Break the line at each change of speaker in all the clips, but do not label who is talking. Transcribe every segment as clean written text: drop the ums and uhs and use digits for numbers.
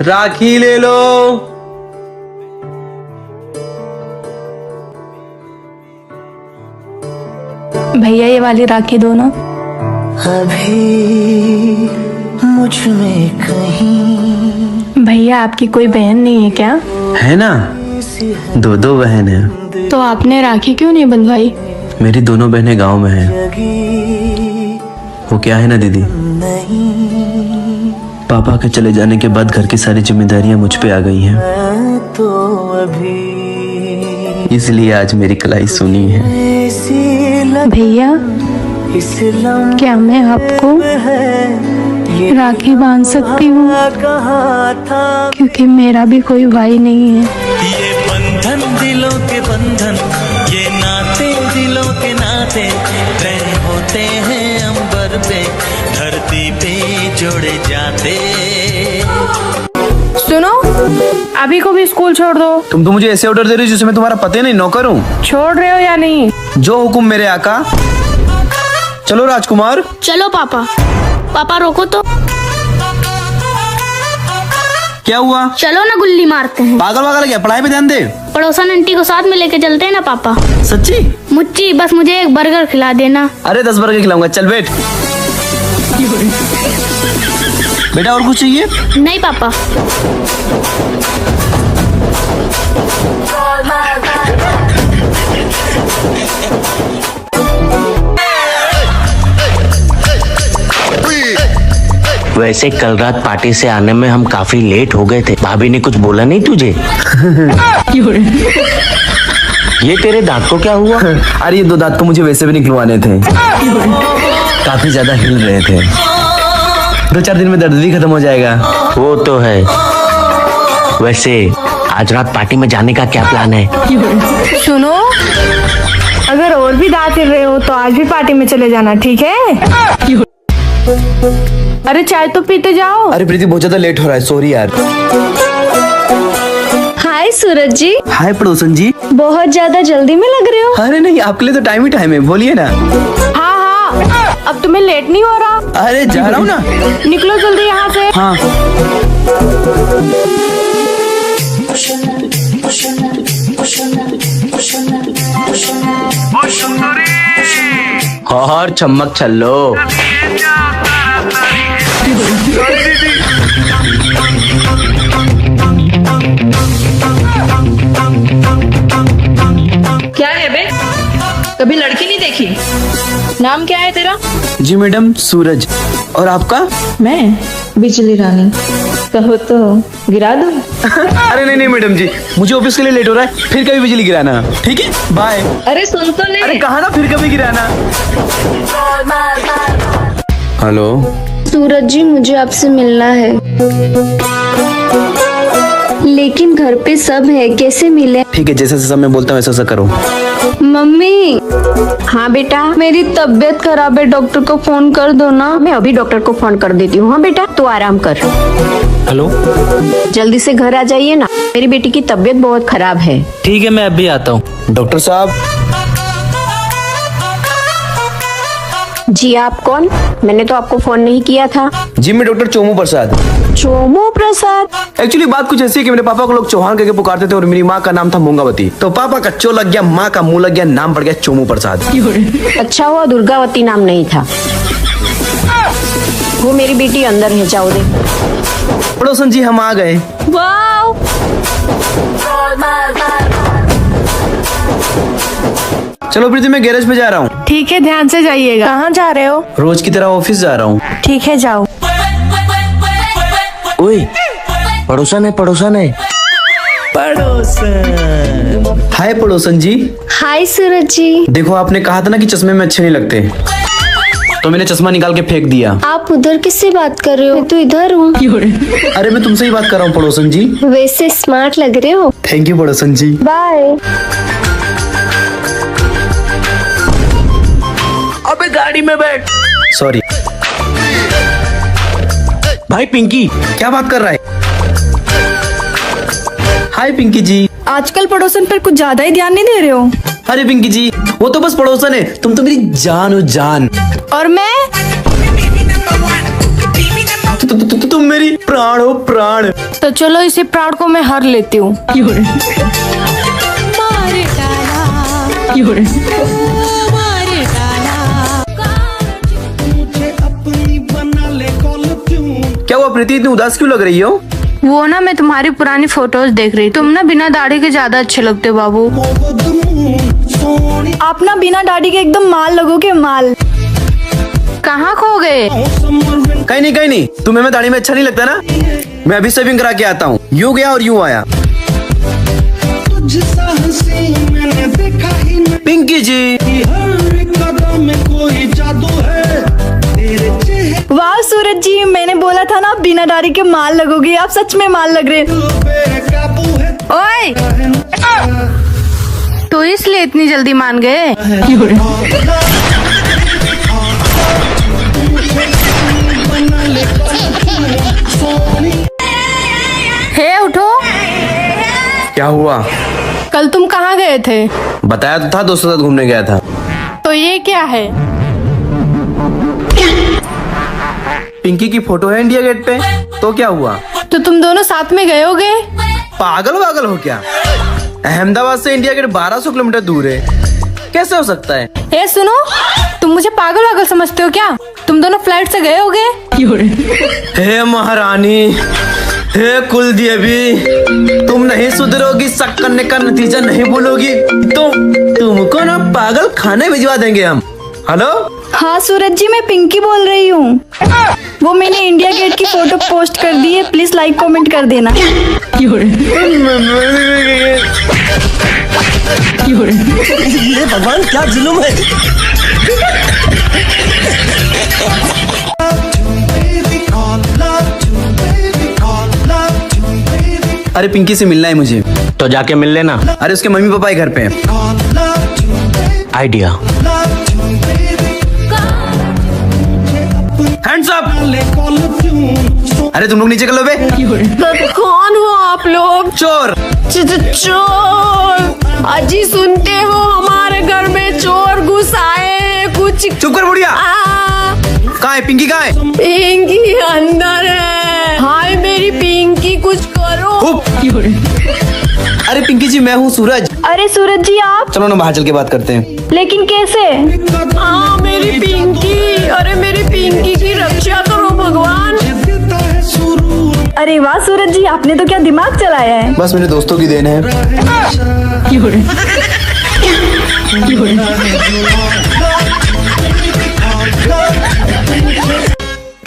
राखी ले लो।
भैया ये वाली राखी दो ना।
अभी मुझ में कहीं
भैया आपकी कोई बहन नहीं है क्या?
है ना, दो दो बहन है।
तो आपने राखी क्यों नहीं बंधवाई?
मेरी दोनों बहनें गांव में हैं। वो क्या है ना दीदी, पापा के चले जाने के बाद घर की सारी जिम्मेदारियां मुझ पे आ गई हैं।
तो अभी
इसलिए आज मेरी कलाई सुनी है।
भैया क्या मैं आपको राखी बांध सकती हूँ? क्योंकि मेरा भी कोई भाई नहीं है।
ये बंधन दिलों के बंधन, ये नाते दिलों के नाते, तय होते हैं अंबर पे, धरती पे जोड़े जाते।
सुनो, अभी को भी स्कूल छोड़ दो।
तुम तो मुझे ऐसे ऑर्डर दे रही हो जिसमें मैं तुम्हारा पता नहीं, नौकर हूँ।
छोड़ रहे हो या नहीं?
जो हुकुम मेरे आका। चलो राजकुमार।
चलो पापा। पापा रोको तो।
क्या हुआ?
चलो ना गुल्ली मारते हैं।
पागल वागल क्या, पढ़ाई पे ध्यान दे।
पड़ोसन आंटी को साथ में लेके चलते हैं ना पापा।
सच्ची?
मुच्ची बस मुझे एक बर्गर खिला देना।
अरे 10 बर्गर खिलाऊंगा, चल बैठ। बेटा और कुछ चाहिए?
नहीं पापा।
वैसे कल रात पार्टी से आने में हम काफी लेट हो गए थे। भाभी ने कुछ बोला नहीं तुझे? ये तेरे दांत को क्या हुआ?
अरे ये 2 दांत तो मुझे वैसे भी निकलवाने थे, काफी ज्यादा हिल रहे थे। 2-4 दिन में दर्द भी खत्म हो जाएगा।
वो तो है। वैसे आज रात पार्टी में जाने का क्या प्लान है?
सुनो, अगर और भी दांत हिल रहे हो तो आज भी पार्टी में चले जाना, ठीक है? अरे चाय तो पीते जाओ।
अरे प्रीति बहुत ज्यादा लेट हो रहा है, सॉरी यार।
हाय सूरज जी।
हाय पड़ोसन जी।
बहुत ज्यादा जल्दी में लग रहे हो।
अरे नहीं, आपके लिए तो टाइम ही टाइम है, बोलिए ना।
हाँ, अब तुम्हें लेट नहीं हो रहा?
अरे जा रहा हूँ ना।
निकलो जल्दी यहाँ से।
हाँ।
और चम्मक छल्लो।
क्या है बे? कभी लड़की नहीं देखी? नाम क्या है तेरा?
जी मैडम, सूरज। और आपका?
मैं बिजली रानी। कहो तो गिरा दूं?
अरे नहीं नहीं मैडम जी, मुझे ऑफिस के लिए लेट हो रहा है, फिर कभी बिजली गिराना। ठीक है, बाय।
अरे सुन तो ले।
अरे कहा ना, फिर कभी गिराना। हेलो
सूरज जी, मुझे आपसे मिलना है, लेकिन घर पे सब है, कैसे मिले?
ठीक है, जैसे जैसा मैं बोलता हूँ ऐसा करो।
मम्मी।
हाँ बेटा।
मेरी तबीयत खराब है, डॉक्टर को फोन कर दो ना।
मैं अभी डॉक्टर को फोन कर देती हूँ। हाँ बेटा, तू आराम कर।
हेलो,
जल्दी से घर आ जाइए ना, मेरी बेटी की तबीयत बहुत खराब है।
ठीक है, मैं अभी आता हूँ।
डॉक्टर साहब।
जी आप कौन? मैंने तो आपको फोन नहीं किया था।
जी मैं डॉक्टर चोमू प्रसाद।
चोमू प्रसाद?
एक्चुअली बात कुछ ऐसी है कि मेरे पापा को लोग चौहान करके पुकारते थे और मेरी माँ का नाम था मूंगावती। तो पापा का चो लग गया, माँ का मुंह लग गया, नाम पड़ गया चोमू प्रसाद।
अच्छा हुआ दुर्गावती नाम नहीं था। वो मेरी बेटी अंदर है, जाओ दे।
पड़ोसन जी हम आ गए।
वाओ!
चलो प्रीति, मैं गैरेज पे जा रहा हूँ।
ठीक है, ध्यान से जाइएगा। कहाँ जा रहे हो?
रोज की तरह ऑफिस जा रहा हूँ।
ठीक है, जाओ।
ओए, पड़ोसन है, पड़ोसन है।
पड़ोसन। हाय पड़ोसन जी।
हाय सूरज जी।
देखो, आपने कहा था ना कि चश्मे में अच्छे नहीं लगते, तो मैंने चश्मा निकाल के फेंक दिया।
आप उधर किससे बात कर रहे हो? मैं तो इधर हूँ।
अरे मैं तुमसे ही बात कर रहा हूँ पड़ोसन जी।
वैसे स्मार्ट लग रहे हो।
थैंक यू पड़ोसन जी।
बाय।
अबे गाड़ी में बैठ।
सॉरी।
भाई पिंकी।
क्या बात कर रहा है? हाय पिंकी जी।
आजकल पड़ोसन पर कुछ ज्यादा ही ध्यान नहीं दे रहे हो।
अरे पिंकी जी, वो तो बस पड़ोसन है, तुम तो मेरी जान हो जान।
और मैं?
तुम मेरी प्राण हो, प्राण।
तो चलो इसी प्राण को मैं हर लेती हूँ।
क्या हुआ प्रीति, इतनी उदास क्यों लग रही हो?
वो ना मैं तुम्हारी पुरानी फोटोज देख रही। तुम ना बिना दाढ़ी के ज्यादा अच्छे लगते हो बाबू। आप ना बिना दाढ़ी के एकदम माल लगोगे, माल। कहाँ खो गए?
कहीं नहीं, तुम्हें मैं दाढ़ी में अच्छा नहीं लगता ना? मैं अभी शेविंग करा के आता हूँ। यूं गया और यूं आया। पिंकी जी,
वाह सूरज जी, मैंने बोला था ना बिना दाढ़ी के माल लगोगे। आप सच में माल लग रहे। ओए, तो इसलिए इतनी जल्दी मान गए? हे उठो।
क्या हुआ?
कल तुम कहाँ गए थे?
बताया तो था, दोस्तों के साथ घूमने गया था।
तो ये क्या है?
पिंकी की फोटो है इंडिया गेट पे। तो क्या हुआ?
तो तुम दोनों साथ में गए होगे?
पागल हो क्या? अहमदाबाद से इंडिया गेट 1200 किलोमीटर दूर है, कैसे हो सकता है?
ए सुनो, तुम मुझे पागल समझते हो क्या? तुम दोनों फ्लाइट से गए होगे?
हे महारानी, हे कुलदेवी, तुम नहीं सुधरोगी, शक करने का नतीजा नहीं बोलोगी तो तुमको ना पागल खाने भिजवा देंगे हम। हेलो,
हाँ सूरज जी, मैं पिंकी बोल रही हूँ। वो मैंने इंडिया गेट की फोटो पोस्ट कर दी है, प्लीज लाइक कमेंट कर देना।
ये भगवान क्या जुल्म है। अरे पिंकी से मिलना है मुझे।
तो जाके मिल लेना।
अरे उसके मम्मी पापा ही घर पे हैं।
आइडिया।
Hands up. अरे तुम लोग नीचे कर लो बे।
कौन हो आप लोग?
चोर।
चोर? अजी सुनते हो, हमारे घर में चोर घुस आए। कुछ
चुप कर बुढ़िया। कहाँ है पिंकी, कहाँ है?
पिंकी अंदर है। हाय मेरी पिंकी, कुछ करो।
अरे पिंकी जी, मैं हूँ सूरज।
अरे सूरज जी आप?
चलो ना बाहर चल के बात करते हैं।
लेकिन कैसे? हाँ मेरी पिंकी, अरे मेरी पिंकी की रक्षा करो भगवान। अरे वाह सूरज जी, आपने तो क्या दिमाग चलाया है।
बस मेरे दोस्तों की देन है।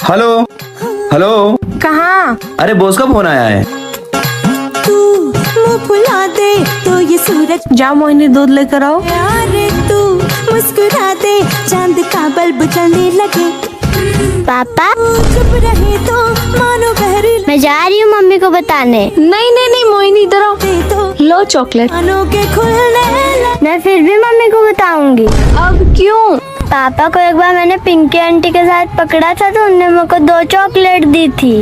हेलो हेलो,
कहाँ?
अरे बॉस का फोन आया है।
तू मुँह फुला दे तो ये सूरज,
जाओ मोहिनी दूध लेकर आओ।
यारे तू मुस्कुरा दे, चांद का बल्ब जलने लगे।
पापा,
चुप रहे तो मानो बहरी,
मैं जा रही हूँ मम्मी को बताने।
नहीं मोहिनी, इधर आओ।
दे तो
लो चॉकलेट।
कानों के खुलने लगे।
मैं फिर भी मम्मी को बताऊंगी।
अब क्यों?
पापा को एक बार मैंने पिंकी आंटी के साथ पकड़ा था तो उन्होंने मेरे को 2 चॉकलेट दी थी।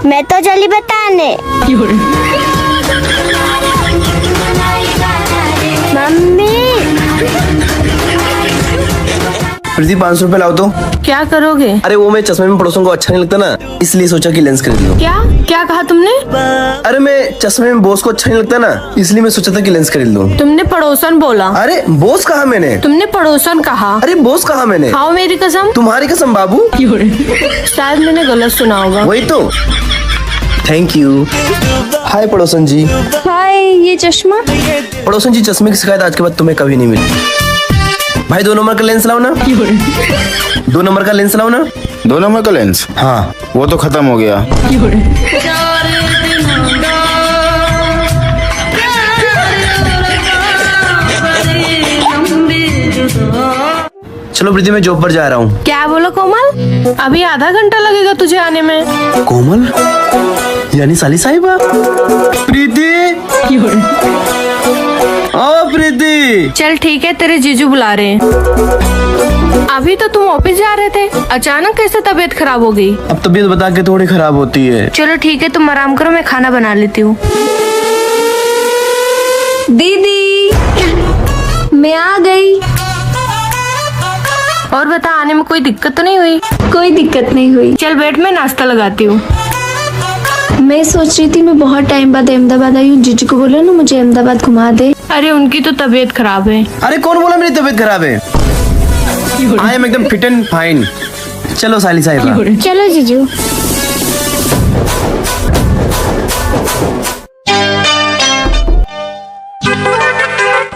मैं तो चली बताने। मम्मी,
प्रीति 500 रुपए लाओ तो।
क्या करोगे?
अरे वो मैं चश्मे में पड़ोसन को अच्छा नहीं लगता ना, इसलिए सोचा कि लेंस खरीद लो।
क्या कहा तुमने?
अरे मैं चश्मे में बॉस को अच्छा नहीं लगता ना, इसलिए मैं सोचा था कि लेंस खरीद लूं।
तुमने पड़ोसन बोला।
अरे बॉस कहा मैंने?
तुमने पड़ोसन कहा।
अरे बॉस कहा मैंने?
खाओ मेरी कसम।
तुम्हारी कसम बाबू।
शायद मैंने गलत सुना होगा।
वही तो। Thank you. हाय पड़ोसन जी।
हाय, ये चश्मा?
पड़ोसन जी, चश्मे की शिकायत आज के बाद तुम्हें कभी नहीं मिली। भाई 2 नंबर का लेंस लाओ ना। 2 नंबर का लेंस लाओ ना।
2 नंबर का लेंस?
हाँ,
वो तो खत्म हो गया।
चलो प्रीति, मैं जॉब पर जा रहा हूँ।
क्या बोलो कोमल? अभी आधा घंटा लगेगा तुझे आने में।
कोमल यानी साली साहिबा। प्रीति, ओ प्रीति।
चल ठीक है, तेरे जीजू बुला रहे हैं। अभी तो तुम ऑफिस जा रहे थे, अचानक कैसे तबीयत खराब हो गई?
अब तबीयत बता के थोड़ी खराब होती है।
चलो ठीक है, तुम आराम करो, मैं खाना बना लेती हूँ।
दीदी, मैं आ गई।
और बता, आने में कोई दिक्कत तो नहीं हुई?
कोई दिक्कत नहीं हुई।
चल बैठ, मैं नाश्ता लगाती हूँ।
मैं सोच रही थी मैं बहुत टाइम बाद अहमदाबाद आई हूँ, जीजू को बोलो ना मुझे अहमदाबाद घुमा दे।
अरे उनकी तो तबीयत खराब है।
अरे कौन बोला मेरी तबीयत खराब है? आई एम एकदम फिट एंड फाइन। चलो साली साहिबा।
चलो जीजू।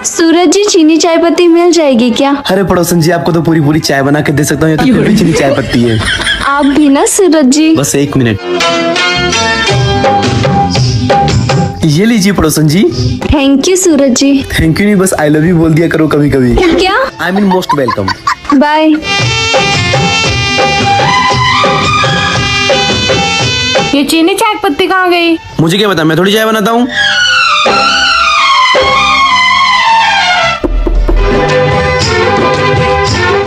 सूरज जी, चीनी चाय पत्ती मिल जाएगी क्या?
अरे पड़ोसन जी, आपको तो पूरी पूरी चाय बना के दे सकता हूँ, ये तो फिर भी चीनी चाय पत्ती है।
आप भी ना सूरज जी।
बस 1 मिनट। ये लीजिए पड़ोसन ji.
Thank you Suraj ji.
Thank you नहीं, बस आई लव यू बोल दिया करो कभी कभी।
क्या?
I mean most welcome.
Bye.
ये चीनी चाय पत्ती कहाँ गई?
मुझे क्या पता, मैं थोड़ी चाय बनाता हूँ।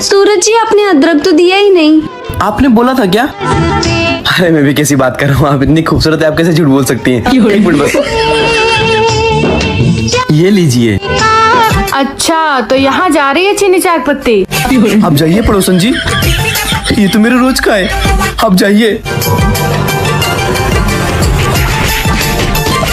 सूरज जी, आपने अदरक तो दिया ही नहीं।
आपने बोला था क्या? अरे मैं भी कैसी बात कर रहा हूँ, आप इतनी खूबसूरत है, आप कैसे झूठ बोल सकती हैं? 1 मिनट बस। ये लीजिए।
अच्छा, तो यहाँ जा रही है चीनी चाय पत्ती।
आप जाइए पड़ोसन जी, ये तो मेरे रोज का है। आप जाइए।